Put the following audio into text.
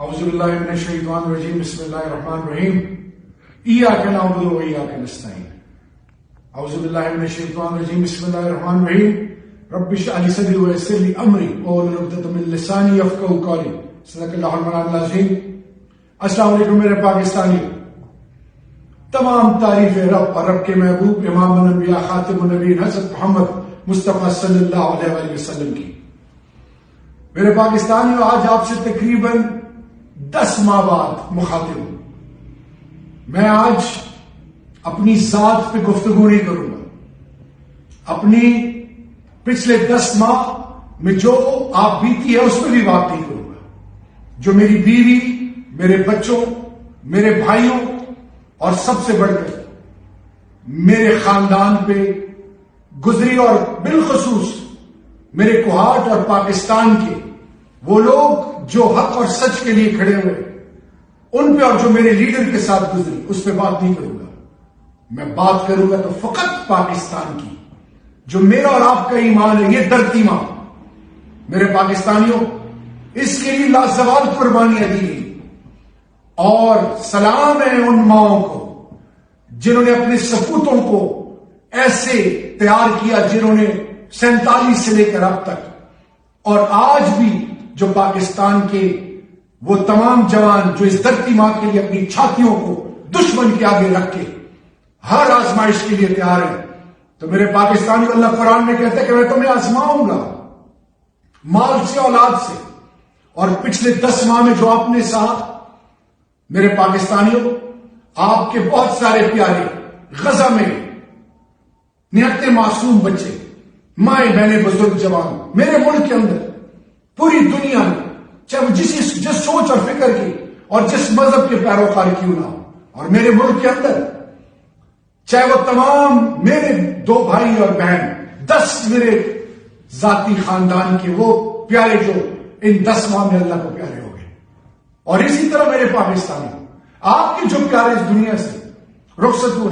اعوذ باللہ من الشیطان الرجیم بسم اللہ الرحمن الرحیم ایاک نعبد و ایاک نستعین اعوذ باللہ من الشیطان الرجیم بسم اللہ الرحمن الرحیم رب اشرح لی صدری ویسر لی امری واحلل عقدۃ من لسانی یفقهوا قولی صدق اللہ المولانا العظیم۔ السلام علیکم میرے پاکستانی، تمام تعریف رب اور رب کے محبوب امام الانبیاء خاتم النبیین حضرت محمد مصطفیٰ صلی اللہ علیہ وآلہ وسلم کی۔ میرے پاکستانیوں، آج آپ سے تقریباً 10 ماہ بعد مخاطب ہوں۔ میں آج اپنی ذات پہ گفتگو نہیں کروں گا، اپنی پچھلے 10 ماہ میں جو آپ بیتی ہے اس پہ بھی بات نہیں کروں گا۔ جو میری بیوی، میرے بچوں، میرے بھائیوں اور سب سے بڑھ کر میرے خاندان پہ گزری، اور بالخصوص میرے کوہاٹ اور پاکستان کے وہ لوگ جو حق اور سچ کے لیے کھڑے ہوئے ان پہ، اور جو میرے لیڈر کے ساتھ گزری اس پہ بات نہیں کروں گا۔ میں بات کروں گا تو فقط پاکستان کی، جو میرا اور آپ کا ایمان ہے، یہ دھرتی ماں۔ میرے پاکستانیوں، اس کے لیے لازوال قربانیاں دی گئی، اور سلام ہے ان ماؤں کو جنہوں نے اپنے سپوتوں کو ایسے تیار کیا، جنہوں نے 47 سے لے کر اب تک، اور آج بھی جو پاکستان کے وہ تمام جوان جو اس دھرتی ماں کے لیے اپنی چھاتیوں کو دشمن کے آگے رکھ کے ہر آزمائش کے لیے تیار ہے۔ تو میرے پاکستانی، اللہ قرآن میں کہتا ہے کہ میں تمہیں آزماؤں گا مال سے، اولاد سے، اور پچھلے 10 ماہ میں جو آپ نے سہا، میرے پاکستانیوں، آپ کے بہت سارے پیارے غزہ میں نہتے معصوم بچے، مائیں بہنیں، بزرگ، جوان، میرے ملک کے اندر، پوری دنیا میں، چاہے وہ جس سوچ اور فکر کی اور جس مذہب کے پیروکار کیوں نہ ہو، اور میرے ملک کے اندر چاہے وہ تمام میرے 2 بھائی اور بہن، 10 میرے ذاتی خاندان کے وہ پیارے جو ان 10 ماہ میں اللہ کو پیارے ہو گئے، اور اسی طرح میرے پاکستانی، آپ کے جو پیارے اس دنیا سے رخصت ہوئے،